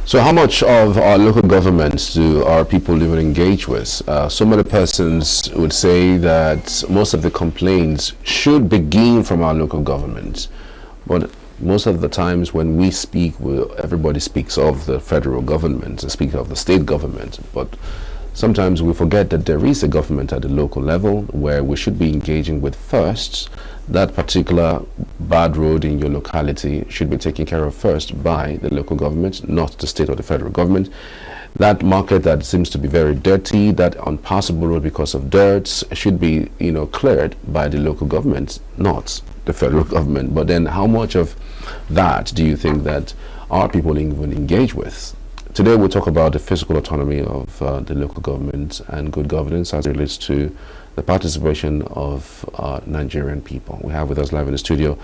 So how much of our local governments do our people even engage with? So many persons would say that most of the complaints should begin from our local governments. But most of the times when we speak, everybody speaks of the federal government, and speaks of the state government. But sometimes we forget that there is a government at the local level where we should be engaging with first. That particular bad road in your locality should be taken care of first by the local government, not the state or the federal government. That market that seems to be very dirty, that unpassable road because of dirt, should be, cleared by the local government, not the federal government. But then how much of that do you think that our people even engage with? Today we'll talk about the fiscal autonomy of the local government and good governance as it relates to the participation of Nigerian people. We have with us live in the studio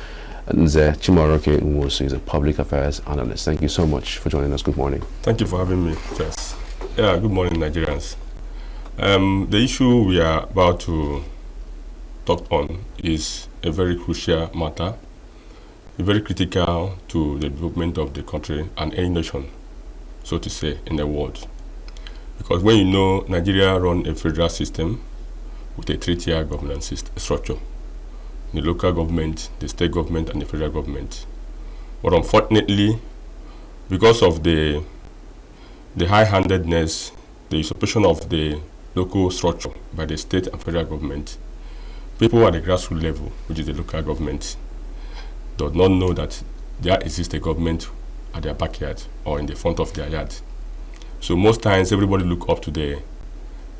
Chimaraoke Nwosu. Is a public affairs analyst. Thank you so much for joining us. Good morning. Thank you for having me. Yes. Yeah, good morning, Nigerians. The issue we are about to talk on is a very crucial matter, very critical to the development of the country and any nation, so to say, in the world. Because when you know Nigeria run a federal system with a three-tier governance structure, the local government, the state government, and the federal government. But unfortunately, because of the high-handedness, the usurpation of the local structure by the state and federal government, people at the grassroots level, which is the local government, do not know that there exists a government at their backyard or in the front of their yard. So most times, everybody look up to the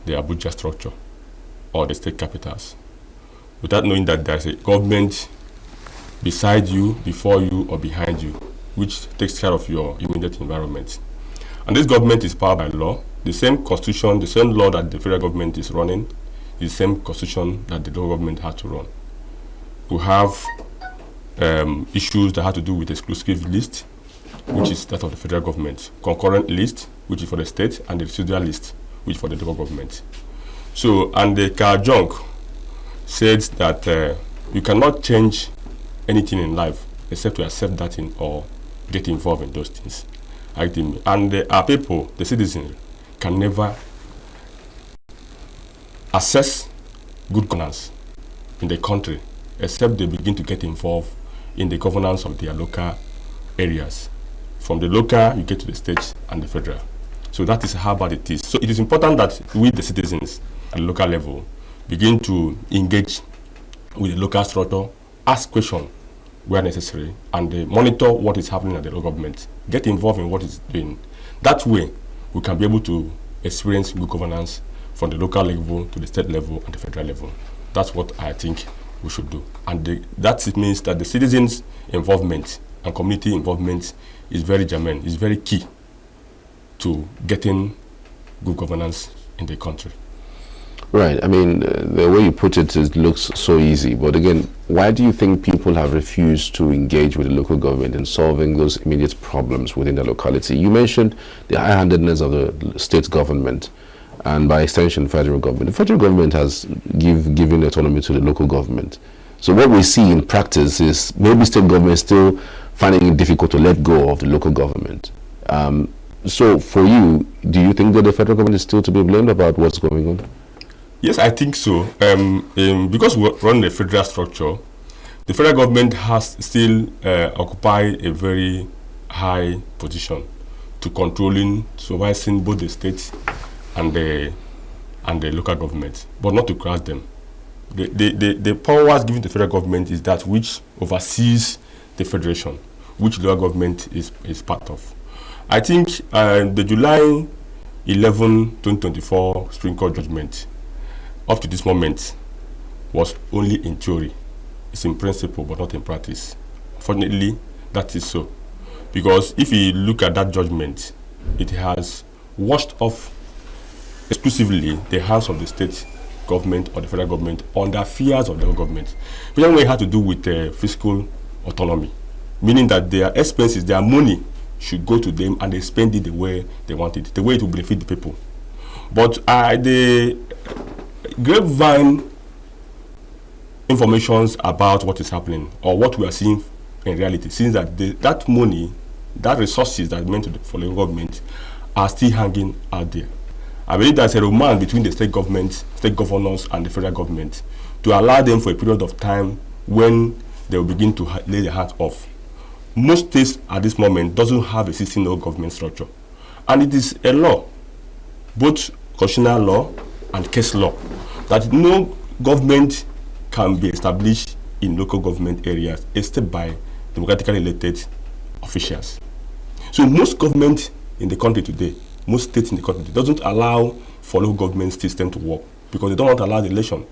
Abuja structure or the state capitals, without knowing that there's a government beside you, before you, or behind you, which takes care of your immediate environment. And this government is powered by law. The same constitution, the same law that the federal government is running, is the same constitution that the local government has to run. We have issues that have to do with exclusive list, which is that of the federal government, concurrent list, which is for the state, and the residual list, which is for the local government. So, and the Kajong said that you cannot change anything in life except to accept that thing or get involved in those things. And our people, the citizens, can never assess good governance in the country except they begin to get involved in the governance of their local areas. From the local, you get to the state and the federal. So that is how bad it is. So it is important that we, the citizens, at the local level, begin to engage with the local structure, ask questions where necessary, and monitor what is happening at the local government. Get involved in what it's doing. That way, we can be able to experience good governance from the local level to the state level and the federal level. That's what I think we should do. And that means that the citizens' involvement and community involvement is very germane, is very key to getting good governance in the country. Right. I mean, the way you put it, it looks so easy. But again, why do you think people have refused to engage with the local government in solving those immediate problems within the locality? You mentioned the high-handedness of the state government and by extension, federal government. The federal government has given autonomy to the local government. So what we see in practice is maybe state government still finding it difficult to let go of the local government. So for you, do you think that the federal government is still to be blamed about what's going on? Yes, I think so. Because we run a federal structure, the federal government has still occupied a very high position to controlling, supervising both the state and the local government, but not to crush them. The powers given to the federal government is that which oversees the federation, which the local government is part of. I think the July 11, 2024 Supreme Court judgment up to this moment was only in theory. It's in principle, but not in practice. Unfortunately, that is so. Because if you look at that judgment, it has washed off exclusively the hands of the state government or the federal government on the affairs of the government. Which it had to do with fiscal autonomy, meaning that their expenses, their money should go to them and they spend it the way they want it, the way it will benefit the people. But the grapevine informations about what is happening or what we are seeing in reality, since that that money that resources that are meant for the government are still hanging out there. I believe there's a romance between the state government, state governors, and the federal government to allow them for a period of time when they will begin to lay their hands off. Most states at this moment doesn't have a 16-year government structure, and it is a law, both constitutional law and case law, that no government can be established in local government areas except by democratically elected officials. So most government in the country today, most states in the country, doesn't allow for local government system to work because they don't want to allow the election.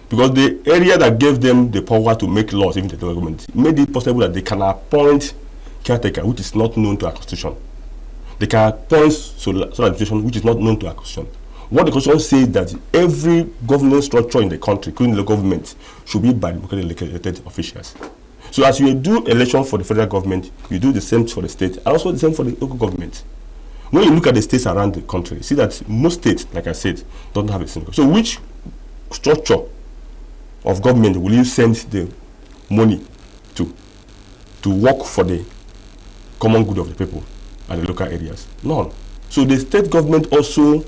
Because the area that gave them the power to make laws, even the government, made it possible that they can appoint caretaker, which is not known to our constitution. They can appoint solar administration, which is not known to our constitution. What the constitution says that every government structure in the country, including the government, should be by democratically elected officials. So as you do election for the federal government, you do the same for the state, and also the same for the local government. When you look at the states around the country, see that most states, like I said, don't have a single. So which structure of government will you send the money to work for the common good of the people at the local areas? None. So the state government also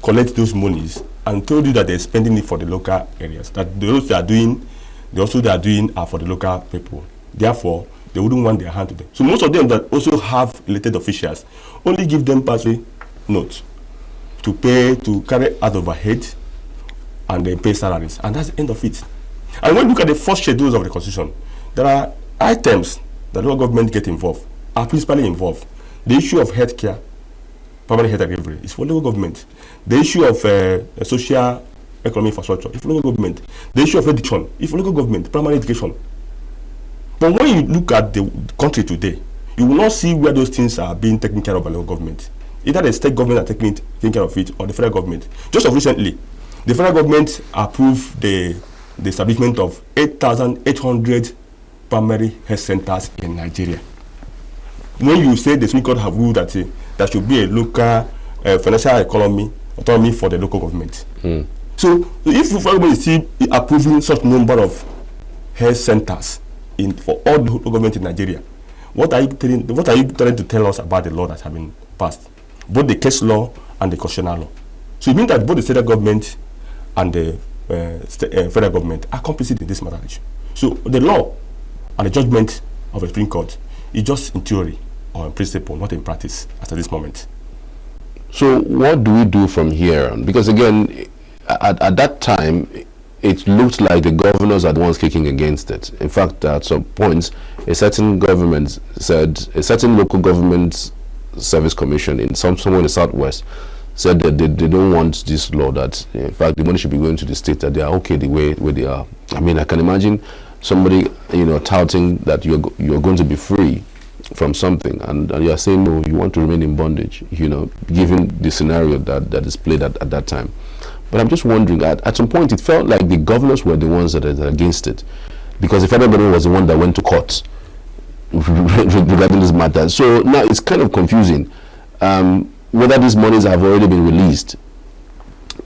collect those monies and told you that they're spending it for the local areas. That those they are doing are for the local people. Therefore, they wouldn't want their hand to them. So most of them that also have elected officials only give them passway notes to pay, to carry out overhead, and then pay salaries. And that's the end of it. And when you look at the first schedules of the Constitution, there are items that local government get involved, are principally involved. The issue of healthcare, permanent health delivery, is for local government. The issue of social economic infrastructure is for local government. The issue of education is for local government, primary education. But when you look at the country today, you will not see where those things are being taken care of by local government. Either the state government are taking care of it or the federal government. Just of recently, the federal government approved the establishment of 8,800 primary health centers in Nigeria. When you say the Supreme Court have ruled that there should be a local financial autonomy for the local government. So if the federal government is still approving such number of health centers for all the local government in Nigeria, what are you trying to tell us about the law that has been passed? Both the case law and the constitutional law. So it means that both the state government and the federal government are complicit in this matter issue. So the law and the judgment of the Supreme Court is just in theory or in principle, not in practice at this moment. So what do we do from here? Because again, at that time, it looked like the governors are the ones kicking against it. In fact, at some points, a certain government said, a certain local government service commission in somewhere in the southwest said that they don't want this law, that in fact the money should be going to the state, that they are okay the way they are. I mean, I can imagine somebody, touting that you're going to be free from something, and you are saying no, you want to remain in bondage, given the scenario that is played at that time. But I'm just wondering, at some point it felt like the governors were the ones that are against it, because the federal government was the one that went to court regarding this matter. So now it's kind of confusing whether these monies have already been released,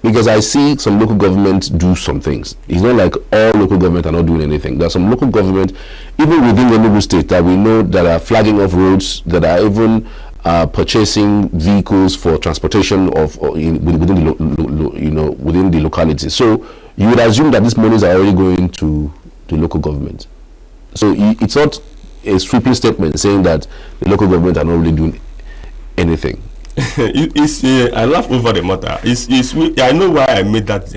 because I see some local governments do some things. It's not like all local government are not doing anything. There are some local government, even within the Enugu state, that we know that are flagging off roads, that are even purchasing vehicles for transportation within the locality. So you would assume that these monies are already going to the local government. So it's not a sweeping statement saying that the local government are not really doing anything. I laugh over the matter. I know why I made that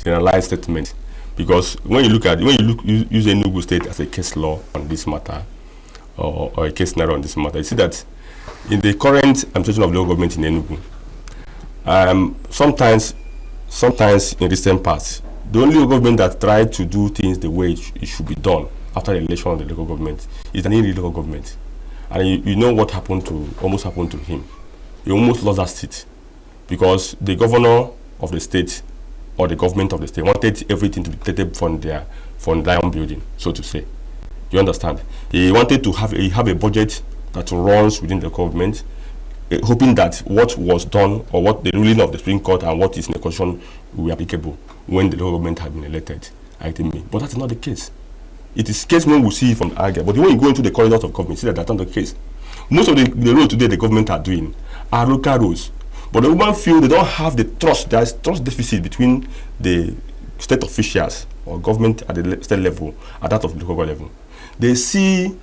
generalized statement, because when you use Enugu State as a case law on this matter, or a case scenario on this matter, you see that in the current administration of local government in Enugu, sometimes in recent past, the only local government that tried to do things the way it should be done after the election of the local government is an illegal local government. And you know what almost happened to him. He almost lost that seat because the governor of the state or the government of the state wanted everything to be taken from Lion building, so to say. You understand? He wanted to have a budget that runs within the government, hoping that what was done or what the ruling of the Supreme Court and what is in the Constitution will be applicable when the local government has been elected. But that's not the case. It is case when we see it from L.G.A. But when you go into the corridors of government, see that that's not the case. Most of the roads today the government are doing are local roads. But the women feel they don't have the trust. There is trust deficit between the state officials or government at the state level and that of the local level. They see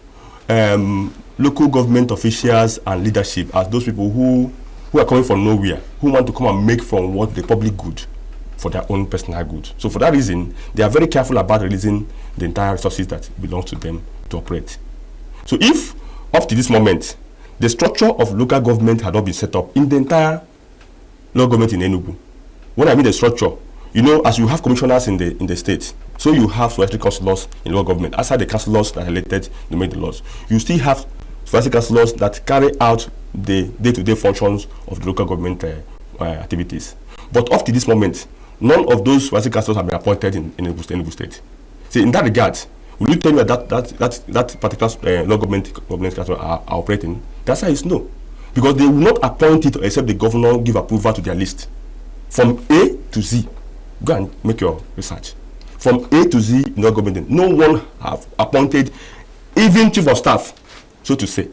local government officials and leadership as those people who are coming from nowhere, who want to come and make from what the public good for their own personal good. So for that reason, they are very careful about releasing the entire resources that belong to them to operate. So if up to this moment, the structure of local government had not been set up in the entire local government in Enugu, when I mean the structure, you know, as you have commissioners in the state, so you have supervisory councillors in local government. Aside the councillors that are elected to make the laws, you still have supervisory councillors that carry out the day-to-day functions of the local government activities. But up to this moment, none of those supervisory councillors have been appointed in Enugu State. So in that regard, will you tell me that particular local government council are operating? That's how it's no. Because they will not appoint it except the governor give approval to their list. From A to Z. Go and make your research. From A to Z in local government, no one have appointed even chief of staff, so to say.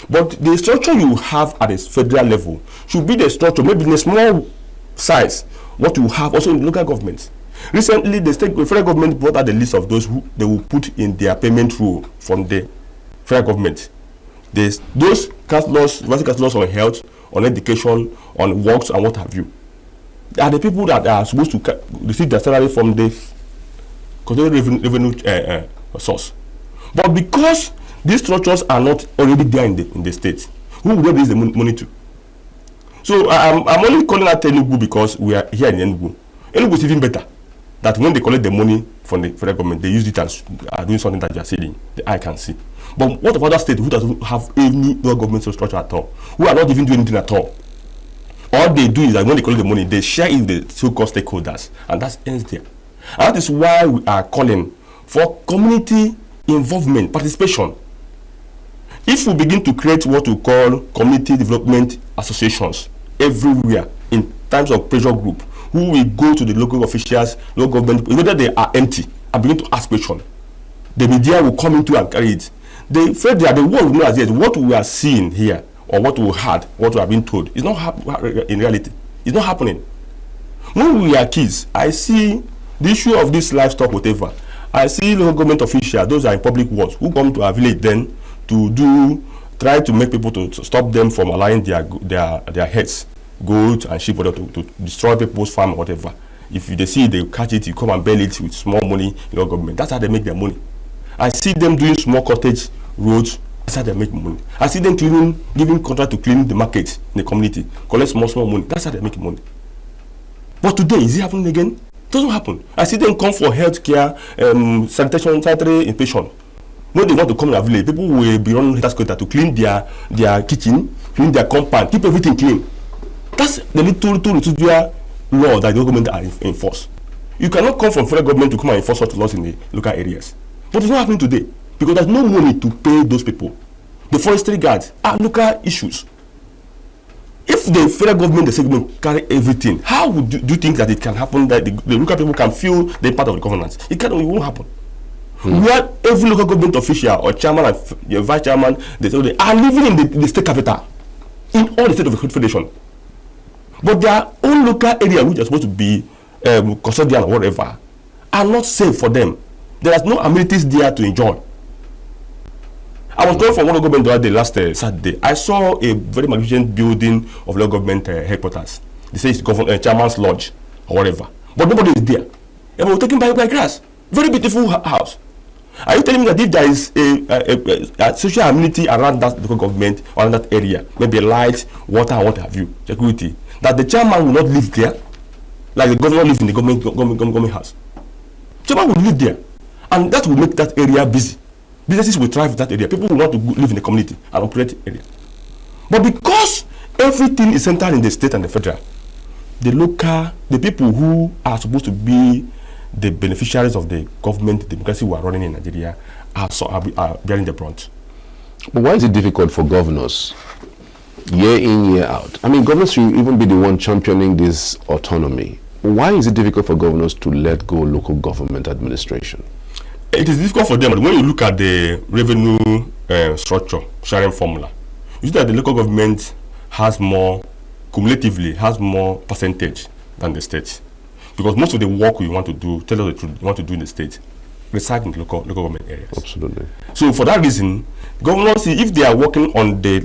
But the structure you have at the federal level should be the structure, maybe in a small size, what you have also in local governments. Recently, the federal government brought out the list of those who they will put in their payment rule from the federal government. Those councillors, vice councillors on health, on education, on works, and what have you, are the people that are supposed to receive their salary from the revenue source. But because these structures are not already there in the state, who will raise the money to? So I'm only calling out Enugu because we are here in Enugu. Enugu is even better. That when they collect the money from the federal government, they use it as doing something that you are saying, the eye can see. But what about other states who doesn't have any local government structure at all, who are not even doing anything at all? All they do is that when they collect the money, they share it with the so-called stakeholders, and that ends there. And that is why we are calling for community involvement, participation. If we begin to create what we call community development associations everywhere in terms of pressure group, who will go to the local officials, local government, whether they are empty, and begin to ask questions, the media will come into and carry it. The world will know as yet what we are seeing here, or what we heard, what we have been told, is not in reality. It's not happening. When we are kids, I see the issue of this livestock, whatever. I see local government officials, those are in public works, who come to our village then to try to make people to stop them from allowing their heads, goats and sheep, whatever, to destroy people's farm or whatever. If they see it, they catch it, you come and bail it with small money in local government. That's how they make their money. I see them doing small cottage roads. That's how they make money. I see them giving contract to clean the market in the community, collect small money. That's how they make money. But today, is it happening again? It doesn't happen. I see them come for healthcare, sanitary inpatient. When they want to come in a village, people will be running to clean their kitchen, clean their compound, keep everything clean. That's the little residual law that the government are enforce. You cannot come from federal government to come and enforce such laws in the local areas. But it's not happening today because there's no money to pay those people. The forestry guards are local issues. If the federal government, the segment carry everything, how do you think that it can happen that the local people can feel the impact of the governance? It won't happen. Where every local government official or chairman and vice chairman, they are living in the state capital, in all the state of the federation. But their own local area, which are supposed to be custodian or whatever, are not safe for them. There is no amenities there to enjoy. I was going from one local government the last Saturday. I saw a very magnificent building of local government headquarters. They say it's chairman's lodge or whatever. But nobody is there. And we're taken by grass. Very beautiful house. Are you telling me that if there is a social amenity around that local government, around that area, maybe light, water, and what have you, security, that the chairman will not live there, like the governor lives in the government house? Chairman will live there, and that will make that area busy. Businesses will thrive in that area. People will want to live in the community and operate area. But because everything is centered in the state and the federal, the people who are supposed to be the beneficiaries of the government democracy we are running in Nigeria are bearing the brunt. But why is it difficult for governors, year in, year out? I mean, governors should even be the one championing this autonomy. Why is it difficult for governors to let go local government administration? It is difficult for them. When you look at the revenue structure, sharing formula, You see that the local government has more, cumulatively, has more percentage than the state. Because most of the work we want to do, tell us the truth, we want to do in the state, reside in local government areas. Absolutely. So for that reason, governors, if they are working on the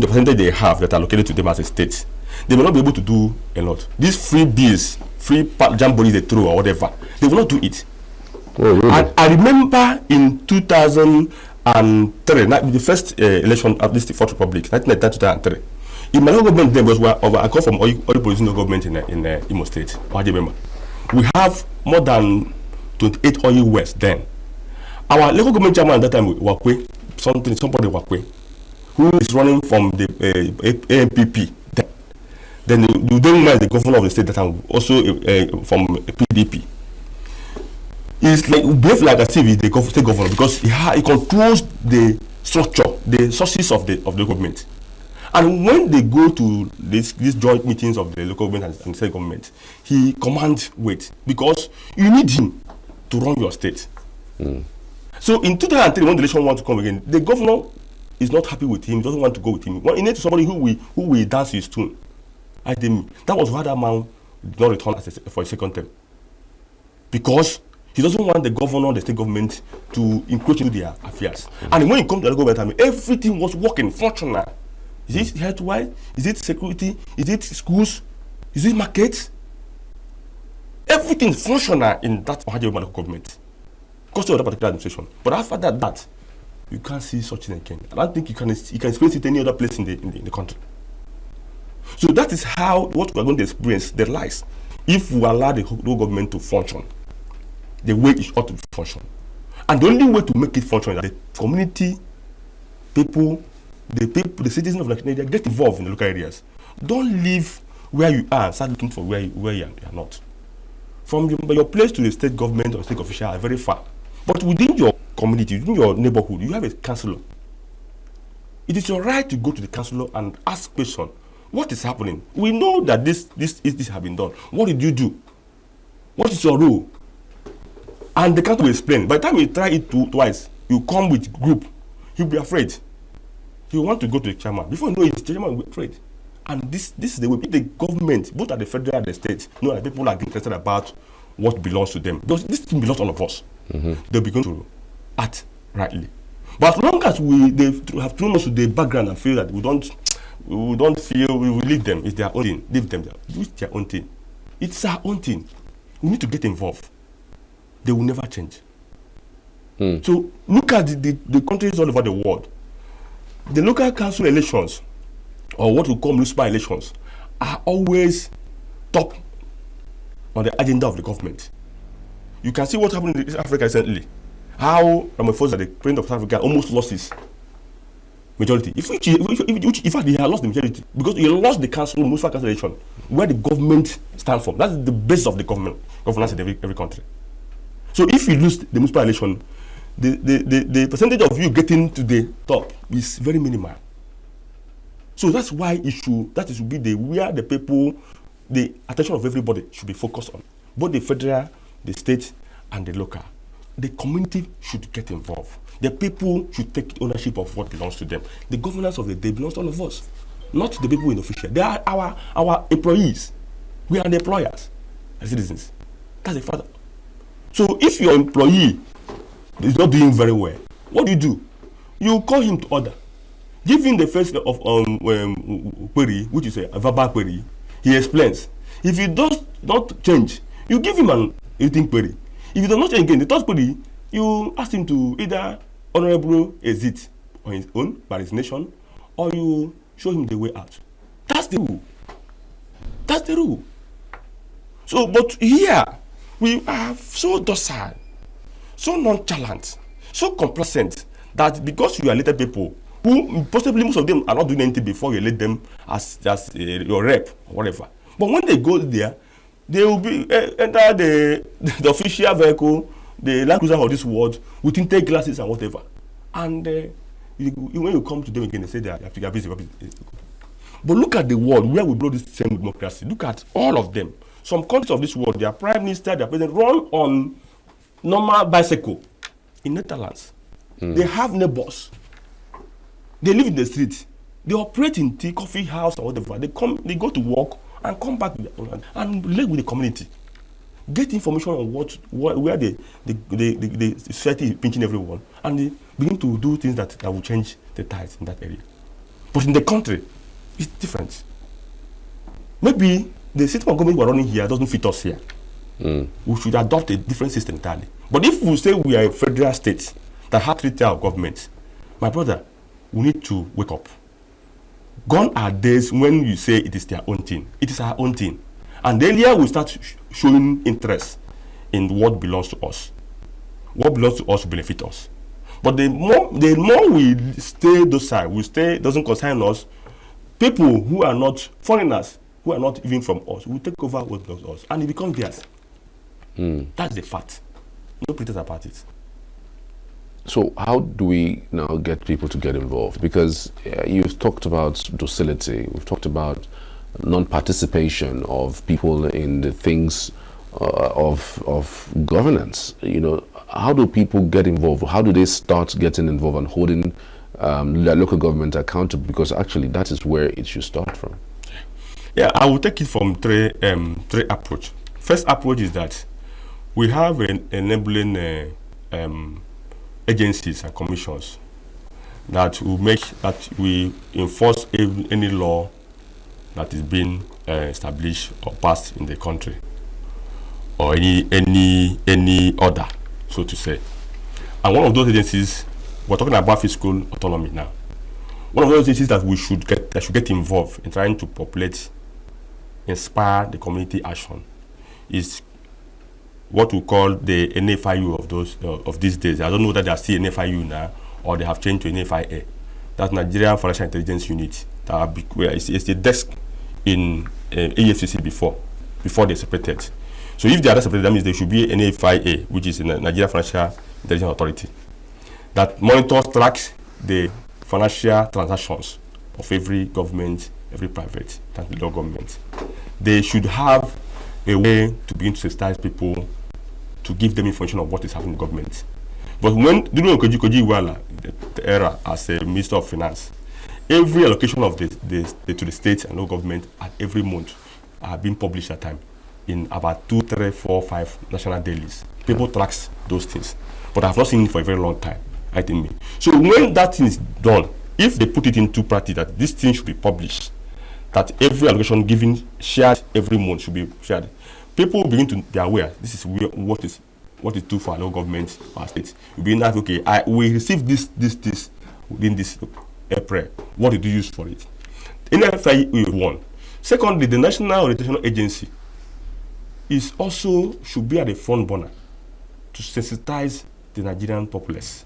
percentage they have that are allocated to them as a state, they will not be able to do a lot. These free bills, free jamboree they throw or whatever, they will not do it. Oh, really? And I remember in 2003, the first election of this Fourth Republic, 1993, in my local government then was where I come from oil producing government in Imo State. We have more than 28 oil wells then. Our local government chairman at that time, somebody Wakwe, who is running from the ANPP. Then you don't mind the governor of the state that time, also from PDP. It's like behave like a TV, the state governor, because he controls the structure, the sources of the government. And when they go to these joint meetings of the local government and state government, he commands weight because you need him to run your state. So in 2003, when the election wants to come again, the governor is not happy with him, doesn't want to go with him. Well, he needs somebody who will dance his tune. That was why that man did not return for a second term. Because he doesn't want the governor, the state government to encroach into their affairs. And when it comes to the government, everything was working, functional. Is it health-wise? Is it security? Is it schools? Is it markets? Everything functional in that local government. Because of that particular administration. But after that, you can't see such thing again. I don't think you can experience it any other place in the country. So that is what we are going to experience, the lies, if we allow the local government to function the way it ought to function. And the only way to make it function is that the community, people, the citizens of Nigeria get involved in the local areas. Don't live where you are and start looking for where you are not. From your place to the state government or state official are very far. But within your community, within your neighborhood, you have a councillor. It is your right to go to the councillor and ask questions. What is happening? We know that this has been done. What did you do? What is your role? And the council will explain. By the time you try it twice, you come with group. He'll be afraid. He will want to go to the chairman. Before you know it, the chairman will be afraid. And this is the way the government, both at the federal and the state, know that people are interested about what belongs to them. Because this thing belongs to all of us. They'll begin to act rightly. But as long as they have thrown us to the background and feel that we don't feel we will leave them, it's their own thing. Leave them, do their own thing. It's our own thing. We need to get involved. They will never change. So look at the countries all over the world. The local council elections, or what we call municipal elections, are always top on the agenda of the government. You can see what happened in South Africa recently. How Ramaphosa, the president of South Africa, almost lost his majority. In fact, he had lost the majority because he lost the municipal council election, where the government stands for. That's the base of the governance in every country. So if you lose the municipal election, the percentage of you getting to the top is very minimal. So that's why that should be where the people, the attention of everybody should be focused on. Both the federal, the state, and the local. The community should get involved. The people should take ownership of what belongs to them. The governance of the day belongs to all of us, not the people in official. They are our employees. We are the employers as citizens. That's the father. So if your employee is not doing very well, what do? You call him to order. Give him the first of query, which is a verbal query. He explains. If he does not change, you give him an written query. If he does not change again, the third query, you ask him to either honorable exit on his own, by resignation, or you show him the way out. That's the rule. That's the rule. So, but here, we are so docile, so nonchalant, so complacent, that because you are elected people, who possibly most of them are not doing anything before you elect them as your rep or whatever. But when they go there, they will be enter the official vehicle, the Land Cruiser of this world, with intake glasses and whatever. And when you come to them again, they say they are busy. But look at the world where we blow this same democracy. Look at all of them. Some countries of this world, their prime minister, their president run on normal bicycle. In Netherlands, they have neighbors. They live in the street. They operate in tea, coffee house or whatever. They go to work and come back and relate with the community. Get information on where the society is pinching everyone, and they begin to do things that will change the tides in that area. But in the country, it's different. Maybe the system of government we're running here doesn't fit us here. We should adopt a different system entirely. But if we say we are a federal state that has 3 tiers of government, my brother, we need to wake up. Gone are days when you say it is their own thing. It is our own thing. And the earlier we start showing interest in what belongs to us, what belongs to us will benefit us. But the more we stay docile, doesn't concern us, people who are not foreigners, who are not even from us, will take over what belongs to us, and it becomes theirs. That's the fact. No pretense about it. So how do we now get people to get involved? Because you've talked about docility, we've talked about non-participation of people in the things of governance. How do people get involved? How do they start getting involved and holding their local government accountable? Because actually that is where it should start from. Yeah, I will take it from three approach. First approach is that we have enabling agencies and commissions that will make that we enforce any law that is being established or passed in the country, or any order, so to say. And one of those agencies, we're talking about fiscal autonomy now. One of those agencies that should get involved in trying to populate, inspire the community action is what we call the NFIU of these days. I don't know whether they are still NFIU now or they have changed to NFIA. That's Nigerian Financial Intelligence Unit. It's a desk in AFCC before they separated. So if they are separated, that means there should be NFIA, which is the Nigerian Financial Intelligence Authority, that monitors, tracks the financial transactions of every government, every private, and the local government. They should have a way to begin to sensitize people, to give them information of what is happening in government. But when during Koji the era as a Minister of Finance, every allocation of to the state and local government at every month are being published at time in about 2, 3, 4, 5 national dailies. People tracks those things, but I've not seen it for a very long time. I think. So when that thing is done, if they put it into practice that this thing should be published, that every allocation given shared every month should be shared, people begin to be aware. This is what is due for our local government or state. We begin to ask, okay, we received this within this April. What did you use for it? NFIA one. Secondly, the National Orientation Agency should be at the front burner to sensitize the Nigerian populace.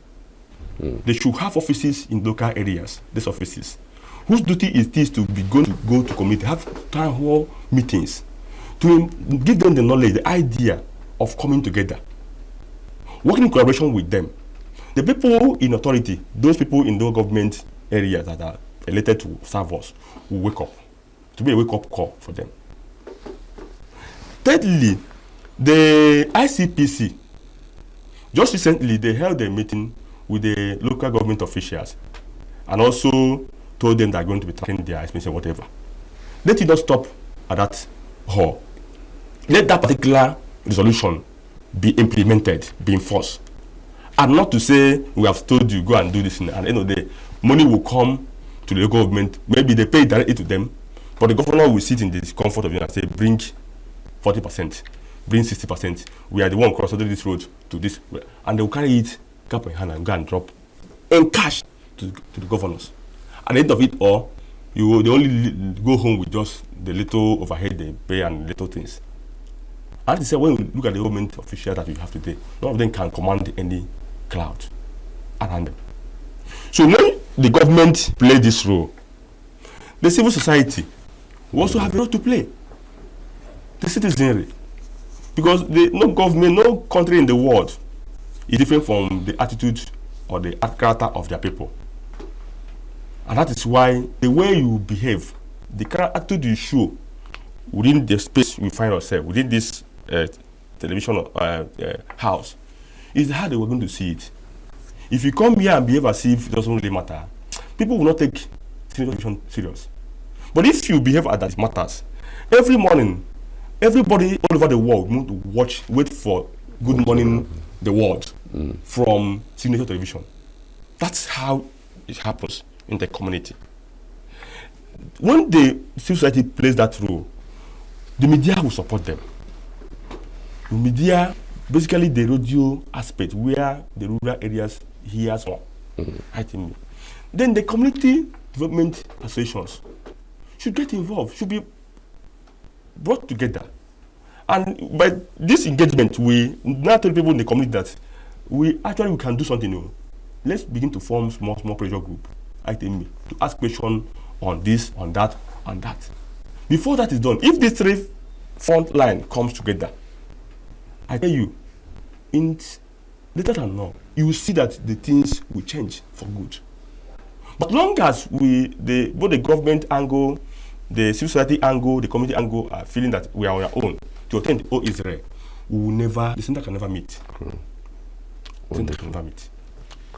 They should have offices in local areas. These offices, whose duty is this to go to community, have town hall meetings, to give them the knowledge, the idea of coming together, working in collaboration with them. The people in authority, those people in those government areas that are elected to serve us, will wake up, to be a wake-up call for them. Thirdly, the ICPC, just recently they held a meeting with the local government officials and also told them they are going to be tracking their expenses or whatever. Let it not stop at that hall. Let that particular resolution be implemented, be enforced. And not to say, we have told you, go and do this, and at the end of the day, money will come to the local government. Maybe they pay it directly to them, but the governor will sit in the comfort of it and say, bring 40%, bring 60%. We are the one crossing this road to this. And they will carry it, cap in hand, and go and drop in cash to the governors. At the end of it all, they only go home with just the little overhead they pay and little things. And they say, when you look at the government officials that you have today, none of them can command any cloud around them. So when the government play this role, the civil society will also have a role to play. The citizenry. Because no government, no country in the world is different from the attitude or the character of their people. And that is why the way you behave, the attitude you show within the space we find ourselves, within this television house, is how they were going to see it. If you come here and behave as if it doesn't really matter, people will not take senator division serious. But if you behave as that it matters, every morning, everybody all over the world want to wait for Good Morning the World from signature television. That's how it happens in the community. When the civil society plays that role, the media will support them. The media, basically the radio aspect, where the rural areas hears more. I think. Then the community development associations should get involved, should be brought together. And by this engagement, we now tell people in the community that we can do something new. Let's begin to form small pressure group, I think, to ask questions on this, on that, and that. Before that is done, if these three front line comes together, I tell you, in later than now, you will see that the things will change for good. But long as both the government angle, the civil society angle, the community angle are feeling that we are on our own to attend the whole Israel, the center can never meet. The center can never meet.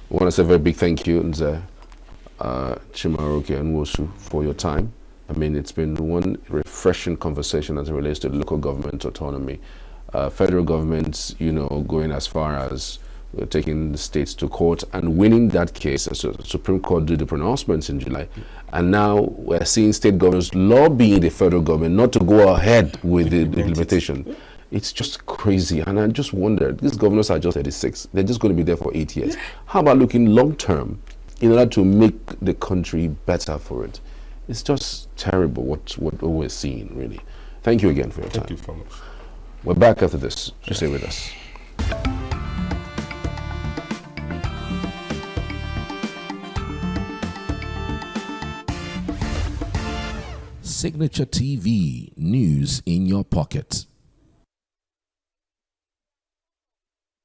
I want to say a very big thank you, Chimaraoke and Nwosu, for your time. I mean, it's been one refreshing conversation as it relates to local government autonomy. Federal government, going as far as taking the states to court and winning that case as the Supreme Court did the pronouncements in July. And now we're seeing state governments lobbying the federal government not to go ahead with the implementation. It's just crazy. And I just wonder, these governors are just 36. They're just going to be there for 8 years. How about looking long term in order to make the country better for it? It's just terrible what we're seeing, really. Thank you again for your time. Thank you so much. We're back after this. Just stay with us. Signature TV, news in your pocket.